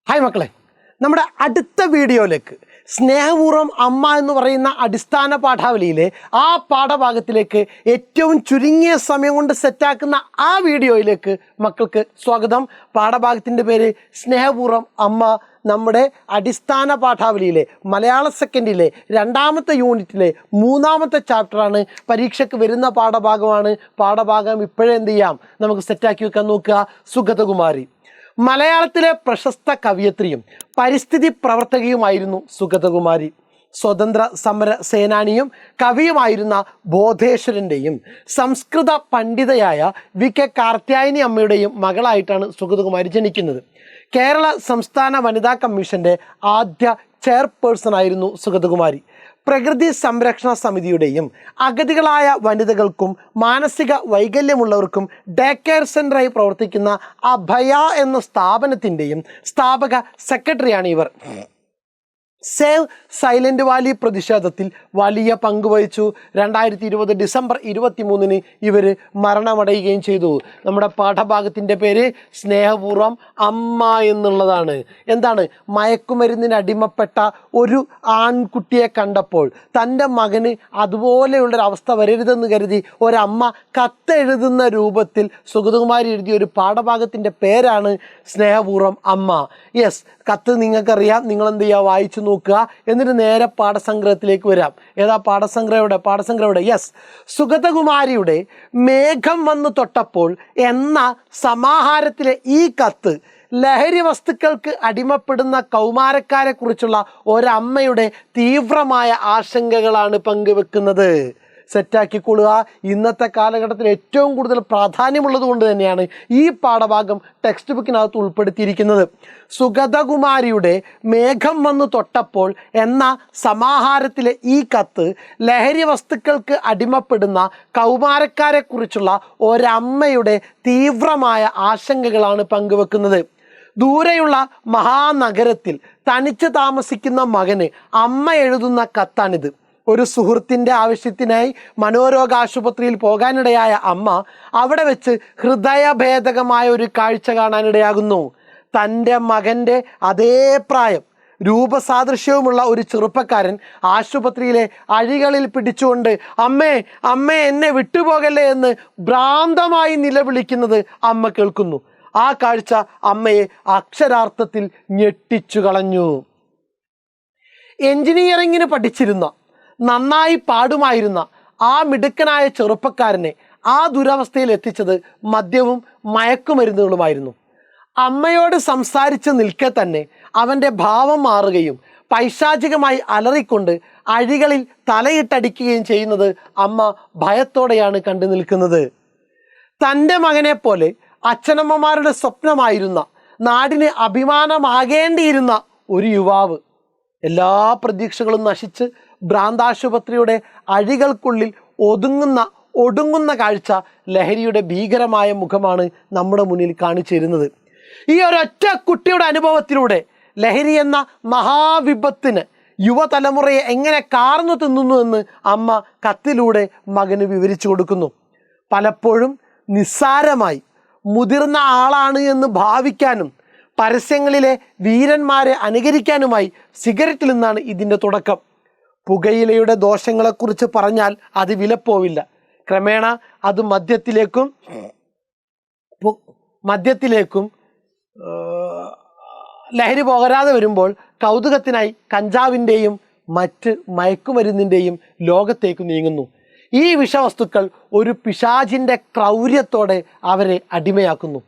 Hi മക്കളെ, നമ്മുടെ അടുത്ത വീഡിയോയിലേക്ക് സ്നേഹപൂർവ്വം അമ്മ എന്ന് പറയുന്ന അടിസ്ഥാന പാഠാവലിയിലെ ആ പാഠഭാഗത്തിലേക്ക് ഏറ്റവും ചുരുങ്ങിയ സമയം കൊണ്ട് സെറ്റാക്കുന്ന ആ വീഡിയോയിലേക്ക് മക്കൾക്ക് സ്വാഗതം. പാഠഭാഗത്തിൻ്റെ പേര് സ്നേഹപൂർവ്വം അമ്മ. നമ്മുടെ അടിസ്ഥാന പാഠാവലിയിലെ മലയാള സെക്കൻഡിലെ 2ാമത്തെ യൂണിറ്റിലെ 3ാമത്തെ ചാപ്റ്ററാണ്. പരീക്ഷയ്ക്ക് വരുന്ന പാഠഭാഗമാണ്. പാഠഭാഗം ഇപ്പോഴേ എന്ത് ചെയ്യാം, നമുക്ക് സെറ്റാക്കി വെക്കാൻ നോക്കുക. സുഗതകുമാരി മലയാളത്തിലെ പ്രശസ്ത കവയിത്രിയും പരിസ്ഥിതി പ്രവർത്തകയുമായിരുന്നു സുഗതകുമാരി. സ്വതന്ത്ര സമര സേനാനിയും കവിയുമായിരുന്ന ബോധേശ്വരൻ്റെയും സംസ്കൃത പണ്ഡിതയായ വി.കെ. കാർത്യായനി അമ്മയുടെയും മകളായിട്ടാണ് സുഗതകുമാരി ജനിക്കുന്നത്. കേരള സംസ്ഥാന വനിതാ കമ്മീഷൻ്റെ ആദ്യ ചെയർപേഴ്സണായിരുന്നു സുഗതകുമാരി. പ്രകൃതി സംരക്ഷണ സമിതിയുടെയും അഗതികളായ വനിതകൾക്കും മാനസിക വൈകല്യമുള്ളവർക്കും ഡേ കെയർ സെൻ്ററായി പ്രവർത്തിക്കുന്ന അഭയ എന്ന സ്ഥാപനത്തിൻ്റെയും സ്ഥാപക സെക്രട്ടറിയാണ് ഇവർ. സേവ് സൈലന്റ് വാലി പ്രതിഷേധത്തിൽ വലിയ പങ്കുവഹിച്ചു. 2020 ഡിസംബർ 23 ഇവർ മരണമടയുകയും ചെയ്തു. നമ്മുടെ പാഠഭാഗത്തിൻ്റെ പേര് സ്നേഹപൂർവ്വം അമ്മ എന്നുള്ളതാണ്. എന്താണ്? മയക്കുമരുന്നിന് അടിമപ്പെട്ട ഒരു ആൺകുട്ടിയെ കണ്ടപ്പോൾ തൻ്റെ മകന് അതുപോലെയുള്ളൊരവസ്ഥ വരരുതെന്ന് കരുതി ഒരമ്മ കത്തെഴുതുന്ന രൂപത്തിൽ സുഗതകുമാരി എഴുതിയ ഒരു പാഠഭാഗത്തിൻ്റെ പേരാണ് സ്നേഹപൂർവ്വം അമ്മ. യെസ്, കത്ത് നിങ്ങൾക്കറിയാം. നിങ്ങളെന്ത് ചെയ്യുക, വായിച്ചു നോക്കുക. എന്നിട്ട് നേരെ പാഠസംഗ്രഹത്തിലേക്ക് വരാം. ഏതാ പാഠസംഗ്രഹയുടെ യെസ്, സുഗതകുമാരിയുടെ മേഘം വന്നു തൊട്ടപ്പോൾ എന്ന സമാഹാരത്തിലെ ഈ കത്ത് ലഹരി വസ്തുക്കൾക്ക് അടിമപ്പെടുന്ന കൗമാരക്കാരെ കുറിച്ചുള്ള ഒരമ്മയുടെ തീവ്രമായ ആശങ്കകളാണ് പങ്കുവെക്കുന്നത്. സെറ്റാക്കിക്കൊള്ളുക. ഇന്നത്തെ കാലഘട്ടത്തിൽ ഏറ്റവും കൂടുതൽ പ്രാധാന്യമുള്ളത് കൊണ്ട് തന്നെയാണ് ഈ പാഠഭാഗം ടെക്സ്റ്റ് ബുക്കിനകത്ത് ഉൾപ്പെടുത്തിയിരിക്കുന്നത്. സുഗതകുമാരിയുടെ മേഘം വന്നു തൊട്ടപ്പോൾ എന്ന സമാഹാരത്തിലെ ഈ കത്ത് ലഹരി വസ്തുക്കൾക്ക് അടിമപ്പെടുന്ന കൗമാരക്കാരെ കുറിച്ചുള്ള ഒരമ്മയുടെ തീവ്രമായ ആശങ്കകളാണ് പങ്കുവെക്കുന്നത്. ദൂരെയുള്ള മഹാനഗരത്തിൽ തനിച്ച് താമസിക്കുന്ന മകന് അമ്മ എഴുതുന്ന കത്താണിത്. ഒരു സുഹൃത്തിൻ്റെ ആവശ്യത്തിനായി മനോരോഗ ആശുപത്രിയിൽ പോകാനിടയായ അമ്മ അവിടെ വെച്ച് ഹൃദയഭേദകമായ ഒരു കാഴ്ച കാണാനിടയാകുന്നു. തൻ്റെ മകൻ്റെ അതേ പ്രായം രൂപസാദൃശ്യവുമുള്ള ഒരു ചെറുപ്പക്കാരൻ ആശുപത്രിയിലെ അഴികളിൽ പിടിച്ചുകൊണ്ട് അമ്മേ അമ്മേ എന്നെ വിട്ടുപോകല്ലേ എന്ന് ഭ്രാന്തമായി നിലവിളിക്കുന്നത് അമ്മ കേൾക്കുന്നു. ആ കാഴ്ച അമ്മയെ അക്ഷരാർത്ഥത്തിൽ ഞെട്ടിച്ചു കളഞ്ഞു. എഞ്ചിനീയറിങ്ങിന് പഠിച്ചിരുന്ന, നന്നായി പാടുമായിരുന്ന ആ മിടുക്കനായ ചെറുപ്പക്കാരനെ ആ ദുരവസ്ഥയിൽ എത്തിച്ചത് മദ്യവും മയക്കുമരുന്നുകളുമായിരുന്നു. അമ്മയോട് സംസാരിച്ച് നിൽക്കെ തന്നെ അവൻ്റെ ഭാവം മാറുകയും പൈശാചികമായി അലറിക്കൊണ്ട് അഴികളിൽ തലയിട്ടടിക്കുകയും ചെയ്യുന്നത് അമ്മ ഭയത്തോടെയാണ് കണ്ടു നിൽക്കുന്നത്. തൻ്റെ മകനെ പോലെ അച്ഛനമ്മമാരുടെ സ്വപ്നമായിരുന്ന, നാടിന് അഭിമാനമാകേണ്ടിയിരുന്ന ഒരു യുവാവ് എല്ലാ പ്രതീക്ഷകളും നശിച്ച് ഭ്രാന്താശുപത്രിയുടെ അഴികൾക്കുള്ളിൽ ഒടുങ്ങുന്ന കാഴ്ച ലഹരിയുടെ ഭീകരമായ മുഖമാണ് നമ്മുടെ മുന്നിൽ കാണിച്ചു തരുന്നത്. ഈ ഒരൊറ്റ കുട്ടിയുടെ അനുഭവത്തിലൂടെ ലഹരി എന്ന മഹാവിപത്തിന് യുവതലമുറയെ എങ്ങനെ കാർന്നു തിന്നുന്നു എന്ന് അമ്മ കത്തിലൂടെ മകന് വിവരിച്ചു കൊടുക്കുന്നു. പലപ്പോഴും നിസ്സാരമായി മുതിർന്ന ആളാണ് എന്ന് ഭാവിക്കാനും പരസ്യങ്ങളിലെ വീരന്മാരെ അനുകരിക്കാനുമായി സിഗരറ്റിൽ നിന്നാണ് ഇതിൻ്റെ തുടക്കം. പുകയിലയുടെ ദോഷങ്ങളെക്കുറിച്ച് പറഞ്ഞാൽ അത് വിലപ്പോവില്ല. ക്രമേണ അത് മദ്യത്തിലേക്കും ലഹരി പകരാതെ വരുമ്പോൾ കൗതുകത്തിനായി കഞ്ചാവിൻ്റെയും മറ്റ് മയക്കുമരുന്നിൻ്റെയും ലോകത്തേക്ക് നീങ്ങുന്നു. ഈ വിഷവസ്തുക്കൾ ഒരു പിശാചിൻ്റെ ക്രൗര്യത്തോടെ അവരെ അടിമയാക്കുന്നു.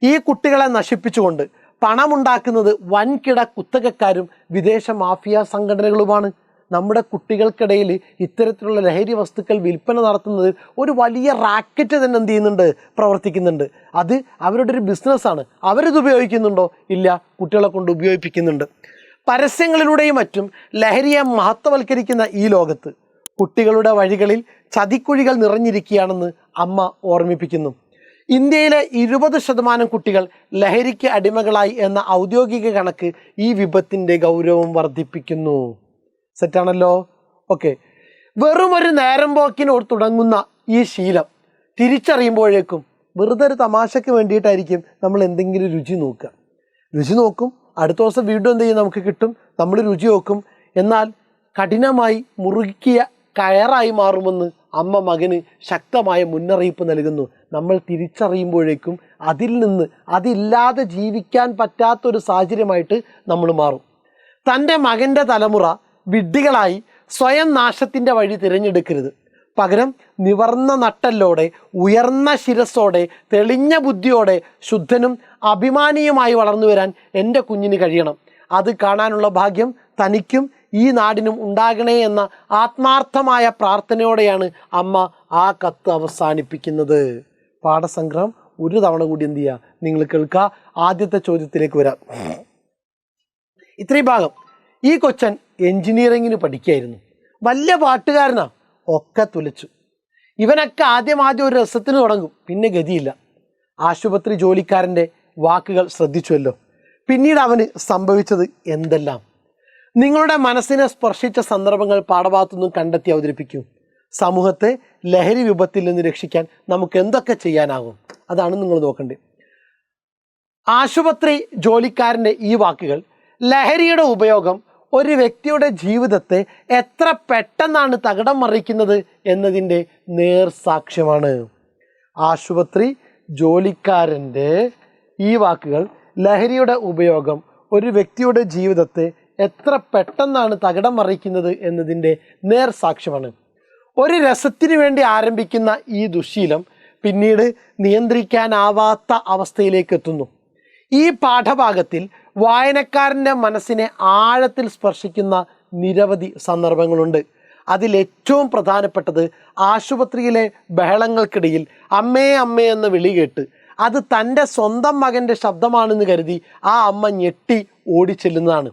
ഈ കുട്ടികളെ നശിപ്പിച്ചുകൊണ്ട് പണമുണ്ടാക്കുന്നത് വൻകിട കുത്തകക്കാരും വിദേശ മാഫിയ സംഘടനകളുമാണ്. നമ്മുടെ കുട്ടികൾക്കിടയിൽ ഇത്തരത്തിലുള്ള ലഹരി വസ്തുക്കൾ വിൽപ്പന നടത്തുന്നത് ഒരു വലിയ റാക്കറ്റ് തന്നെ എന്ത് ചെയ്യുന്നുണ്ട്, പ്രവർത്തിക്കുന്നുണ്ട്. അത് അവരുടെ ഒരു ബിസിനസ്സാണ്. അവരിത് ഉപയോഗിക്കുന്നുണ്ടോ? ഇല്ല, കുട്ടികളെ കൊണ്ട് ഉപയോഗിപ്പിക്കുന്നുണ്ട്. പരസ്യങ്ങളിലൂടെയും മറ്റും ലഹരിയെ മഹത്വവൽക്കരിക്കുന്ന ഈ ലോകത്ത് കുട്ടികളുടെ വഴികളിൽ ചതിക്കുഴികൾ നിറഞ്ഞിരിക്കുകയാണെന്ന് അമ്മ ഓർമ്മിപ്പിക്കുന്നു. ഇന്ത്യയിലെ 20% കുട്ടികൾ ലഹരിക്ക് അടിമകളായി എന്ന ഔദ്യോഗിക കണക്ക് ഈ വിപത്തിൻ്റെ ഗൗരവം വർദ്ധിപ്പിക്കുന്നു. സെറ്റാണല്ലോ? ഓക്കെ, വെറും ഒരു നേരം പോക്കിനോട് തുടങ്ങുന്ന ഈ ശീലം തിരിച്ചറിയുമ്പോഴേക്കും വെറുതെ ഒരു തമാശയ്ക്ക് വേണ്ടിയിട്ടായിരിക്കും നമ്മൾ എന്തെങ്കിലും രുചി നോക്കും. അടുത്ത ദിവസം വീണ്ടും എന്ത് ചെയ്യും, നമുക്ക് കിട്ടും, നമ്മൾ രുചി നോക്കും. എന്നാൽ കഠിനമായി മുറുകിയ കയറായി മാറുമെന്ന് അമ്മ മകന് ശക്തമായ മുന്നറിയിപ്പ് നൽകുന്നു. നമ്മൾ തിരിച്ചറിയുമ്പോഴേക്കും അതില്ലാതെ ജീവിക്കാൻ പറ്റാത്തൊരു സാഹചര്യമായിട്ട് നമ്മൾ മാറും. തൻ്റെ മകൻ്റെ തലമുറ വിഡ്ഢികളായി സ്വയം നാശത്തിൻ്റെ വഴി തിരഞ്ഞെടുക്കരുത്. പകരം നിവർന്ന നട്ടല്ലോടെ, ഉയർന്ന ശിരസ്സോടെ, തെളിഞ്ഞ ബുദ്ധിയോടെ, ശുദ്ധനും അഭിമാനിയുമായി വളർന്നു വരാൻ എൻ്റെ കുഞ്ഞിന് കഴിയണം. അത് കാണാനുള്ള ഭാഗ്യം തനിക്കും ഈ നാടിനും ഉണ്ടാകണേ എന്ന ആത്മാർത്ഥമായ പ്രാർത്ഥനയോടെയാണ് അമ്മ ആ കത്ത് അവസാനിപ്പിക്കുന്നത്. പാഠസംഗ്രഹം ഒരു തവണ കൂടി എന്ത് ചെയ്യുക, നിങ്ങൾ കേൾക്കുക. ആദ്യത്തെ ചോദ്യത്തിലേക്ക് വരാം. ഇത്രയും ഭാഗം, ഈ കൊച്ചൻ എൻജിനീയറിങ്ങിന് പഠിക്കുകയായിരുന്നു, വലിയ പാട്ടുകാരനാ, ഒക്കെ തുലച്ചു. ഇവനൊക്കെ ആദ്യം ഒരു രസത്തിന് തുടങ്ങും, പിന്നെ ഗതിയില്ല. ആശുപത്രി ജോലിക്കാരൻ്റെ വാക്കുകൾ ശ്രദ്ധിച്ചുവല്ലോ. പിന്നീട് അവന് സംഭവിച്ചത് എന്തെല്ലാം? നിങ്ങളുടെ മനസ്സിനെ സ്പർശിച്ച സന്ദർഭങ്ങൾ പാഠഭാഗത്തുനിന്നും കണ്ടെത്തി അവതരിപ്പിക്കൂ. സമൂഹത്തെ ലഹരി വിപത്തിൽ നിന്ന് രക്ഷിക്കാൻ നമുക്ക് എന്തൊക്കെ ചെയ്യാനാകും, അതാണ് നിങ്ങൾ നോക്കേണ്ടത്. ആശുപത്രി ജോലിക്കാരൻ്റെ ഈ വാക്കുകൾ ലഹരിയുടെ ഉപയോഗം ഒരു വ്യക്തിയുടെ ജീവിതത്തെ എത്ര പെട്ടെന്നാണ് തകിടം മറിക്കുന്നത് എന്നതിൻ്റെ നേർസാക്ഷ്യമാണ്. ആശുപത്രി ജോലിക്കാരൻ്റെ ഈ വാക്കുകൾ ലഹരിയുടെ ഉപയോഗം ഒരു വ്യക്തിയുടെ ജീവിതത്തെ എത്ര പെട്ടെന്നാണ് തകിടം മറിക്കുന്നത് എന്നതിൻ്റെ നേർസാക്ഷ്യമാണ്. ഒരു രസത്തിനു വേണ്ടി ആരംഭിക്കുന്ന ഈ ദുശ്ശീലം പിന്നീട് നിയന്ത്രിക്കാനാവാത്ത അവസ്ഥയിലേക്ക് എത്തുന്നു. ഈ പാഠഭാഗത്തിൽ വായനക്കാരൻ്റെ മനസ്സിനെ ആഴത്തിൽ സ്പർശിക്കുന്ന നിരവധി സന്ദർഭങ്ങളുണ്ട്. അതിലേറ്റവും പ്രധാനപ്പെട്ടത് ആശുപത്രിയിലെ ബഹളങ്ങൾക്കിടയിൽ അമ്മേ അമ്മേ എന്ന വിളി കേട്ട് അത് തൻ്റെ സ്വന്തം മകൻ്റെ ശബ്ദമാണെന്ന് കരുതി ആ അമ്മ ഞെട്ടി ഓടിച്ചെല്ലുന്നതാണ്.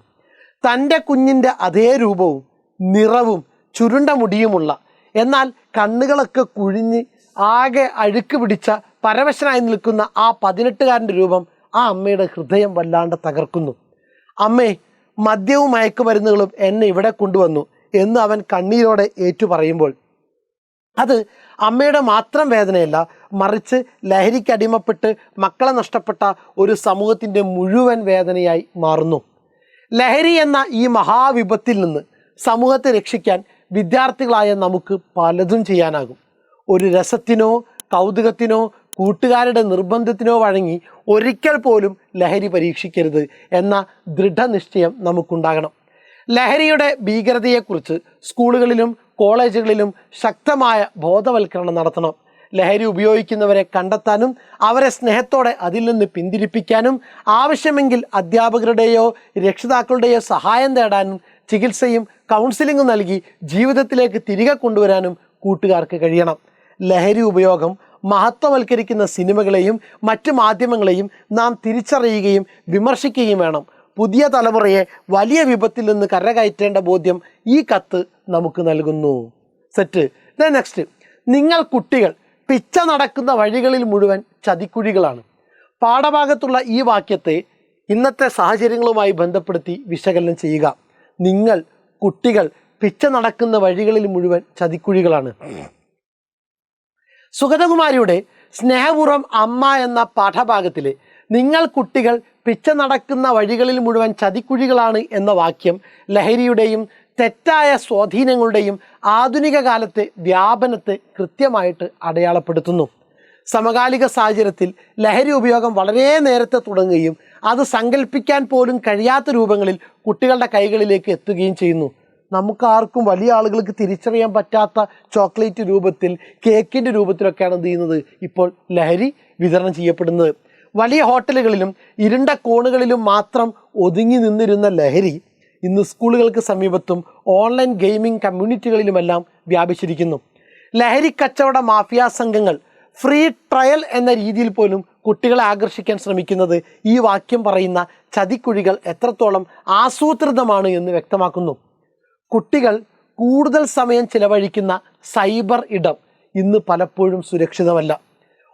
തൻ്റെ കുഞ്ഞിൻ്റെ അതേ രൂപവും നിറവും ചുരുണ്ട മുടിയുമുള്ള, എന്നാൽ കണ്ണുകളൊക്കെ കുഴിഞ്ഞ് ആകെ അഴുക്ക് പിടിച്ച പരവശനായി നിൽക്കുന്ന ആ 18കാരൻ്റെ രൂപം ആ അമ്മയുടെ ഹൃദയം വല്ലാണ്ട് തകർക്കുന്നു. അമ്മേ, മദ്യവും മയക്കുമരുന്നുകളും എന്നെ ഇവിടെ കൊണ്ടുവന്നു എന്ന് അവൻ കണ്ണീരോടെ ഏറ്റുപറയുമ്പോൾ അത് അമ്മയുടെ മാത്രം വേദനയല്ല, മറിച്ച് ലഹരിക്കടിമപ്പെട്ട് മക്കളെ നഷ്ടപ്പെട്ട ഒരു സമൂഹത്തിൻ്റെ മുഴുവൻ വേദനയായി മാറുന്നു. ലഹരി എന്ന ഈ മഹാവിപത്തിൽ നിന്ന് സമൂഹത്തെ രക്ഷിക്കാൻ വിദ്യാർത്ഥികളായ നമുക്ക് പലതും ചെയ്യാനാകും. ഒരു രസത്തിനോ കൗതുകത്തിനോ കൂട്ടുകാരുടെ നിർബന്ധത്തിനോ വഴങ്ങി ഒരിക്കൽ പോലും ലഹരി പരീക്ഷിക്കരുത് എന്ന ദൃഢനിശ്ചയം നമുക്കുണ്ടാകണം. ലഹരിയുടെ ഭീകരതയെക്കുറിച്ച് സ്കൂളുകളിലും കോളേജുകളിലും ശക്തമായ ബോധവൽക്കരണം നടത്തണം. ലഹരി ഉപയോഗിക്കുന്നവരെ കണ്ടെത്താനും അവരെ സ്നേഹത്തോടെ അതിൽ നിന്ന് പിന്തിരിപ്പിക്കാനും ആവശ്യമെങ്കിൽ അധ്യാപകരുടെയോ രക്ഷിതാക്കളുടെയോ സഹായം തേടാനും ചികിത്സയും കൗൺസിലിങ്ങും നൽകി ജീവിതത്തിലേക്ക് തിരികെ കൊണ്ടുവരാനും കൂട്ടുകാർക്ക് കഴിയണം. ലഹരി ഉപയോഗം മഹത്വവൽക്കരിക്കുന്ന സിനിമകളെയും മറ്റു മാധ്യമങ്ങളെയും നാം തിരിച്ചറിയുകയും വിമർശിക്കുകയും വേണം. പുതിയ തലമുറയെ വലിയ വിപത്തിൽ നിന്ന് കരകയറ്റേണ്ട ബോധ്യം ഈ കത്ത് നമുക്ക് നൽകുന്നു. സെറ്റ്. നെക്സ്റ്റ്, നിങ്ങൾ കുട്ടികൾ പിച്ച നടക്കുന്ന വഴികളിൽ മുഴുവൻ ചതിക്കുഴികളാണ്. പാഠഭാഗത്തുള്ള ഈ വാക്യത്തെ ഇന്നത്തെ സാഹചര്യങ്ങളുമായി ബന്ധപ്പെടുത്തി വിശകലനം ചെയ്യുക. നിങ്ങൾ കുട്ടികൾ പിച്ച നടക്കുന്ന വഴികളിൽ മുഴുവൻ ചതിക്കുഴികളാണ്. സുഗതകുമാരിയുടെ സ്നേഹപൂർവ്വം അമ്മ എന്ന പാഠഭാഗത്തിലെ നിങ്ങൾ കുട്ടികൾ പിച്ച നടക്കുന്ന വഴികളിൽ മുഴുവൻ ചതിക്കുഴികളാണ് എന്ന വാക്യം ലഹരിയുടെയും തെറ്റായ സ്വാധീനങ്ങളുടെയും ആധുനിക കാലത്തെ വ്യാപനത്തെ കൃത്യമായിട്ട് അടയാളപ്പെടുത്തുന്നു. സമകാലിക സാഹചര്യത്തിൽ ലഹരി ഉപയോഗം വളരെ നേരത്തെ തുടങ്ങുകയും അത് സങ്കല്പിക്കാൻ പോലും കഴിയാത്ത രൂപങ്ങളിൽ കുട്ടികളുടെ കൈകളിലേക്ക് എത്തുകയും ചെയ്യുന്നു. നമുക്കാർക്കും വലിയ ആളുകൾക്ക് തിരിച്ചറിയാൻ പറ്റാത്ത ചോക്ലേറ്റ് രൂപത്തിൽ, കേക്കിൻ്റെ രൂപത്തിലൊക്കെയാണ് എന്ത് ചെയ്യുന്നത്, ഇപ്പോൾ ലഹരി വിതരണം ചെയ്യപ്പെടുന്നത്. വലിയ ഹോട്ടലുകളിലും ഇരുണ്ട കോണുകളിലും മാത്രം ഒതുങ്ങി നിന്നിരുന്ന ലഹരി ഇന്ന് സ്കൂളുകൾക്ക് സമീപത്തും ഓൺലൈൻ ഗെയിമിംഗ് കമ്മ്യൂണിറ്റികളിലുമെല്ലാം വ്യാപിച്ചിരിക്കുന്നു. ലഹരി കച്ചവട മാഫിയ സംഘങ്ങൾ ഫ്രീ ട്രയൽ എന്ന രീതിയിൽ പോലും കുട്ടികളെ ആകർഷിക്കാൻ ശ്രമിക്കുന്നത് ഈ വാക്യം പറയുന്ന ചതിക്കുഴികൾ എത്രത്തോളം ആസൂത്രിതമാണ് എന്ന് വ്യക്തമാക്കുന്നു. കുട്ടികൾ കൂടുതൽ സമയം ചിലവഴിക്കുന്ന സൈബർ ഇടം ഇന്ന് പലപ്പോഴും സുരക്ഷിതമല്ല.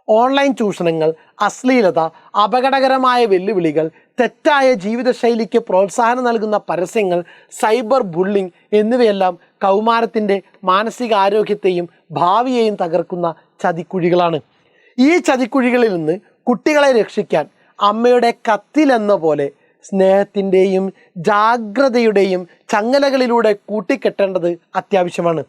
ഓൺലൈൻ ചൂഷണങ്ങൾ, അശ്ലീലത, അപകടകരമായ വെല്ലുവിളികൾ, തെറ്റായ ജീവിതശൈലിക്ക് പ്രോത്സാഹനം നൽകുന്ന പരസ്യങ്ങൾ, സൈബർ ബുള്ളിംഗ് എന്നിവയെല്ലാം കൗമാരത്തിൻ്റെ മാനസികാരോഗ്യത്തെയും ഭാവിയെയും തകർക്കുന്ന ചതിക്കുഴികളാണ്. ഈ ചതിക്കുഴികളിൽ നിന്ന് കുട്ടികളെ രക്ഷിക്കാൻ അമ്മയുടെ കത്തിലെന്ന പോലെ സ്നേഹത്തിൻ്റെയും ജാഗ്രതയുടെയും ചങ്ങലകളിലൂടെ കൂട്ടിക്കെട്ടേണ്ടത് അത്യാവശ്യമാണ്.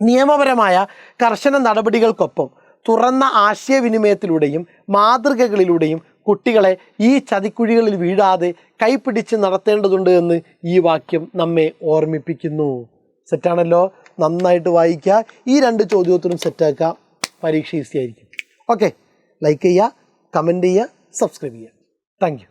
നിയമപരമായ കർശന നടപടികൾക്കൊപ്പം തുറന്ന ആശയവിനിമയത്തിലൂടെയും മാതൃകകളിലൂടെയും കുട്ടികളെ ഈ ചതിക്കുഴികളിൽ വീഴാതെ കൈപിടിച്ച് നടത്തേണ്ടതുണ്ട് എന്ന് ഈ വാക്യം നമ്മെ ഓർമ്മിപ്പിക്കുന്നു. സെറ്റാണല്ലോ? നന്നായിട്ട് വായിക്കുക. ഈ 2 ചോദ്യോത്തരം സെറ്റാക്കുക. പരീക്ഷ ഈസി ആയിരിക്കും. ഓക്കെ, ലൈക്ക് ചെയ്യുക, കമൻറ്റ് ചെയ്യുക, സബ്സ്ക്രൈബ് ചെയ്യുക. Thank you.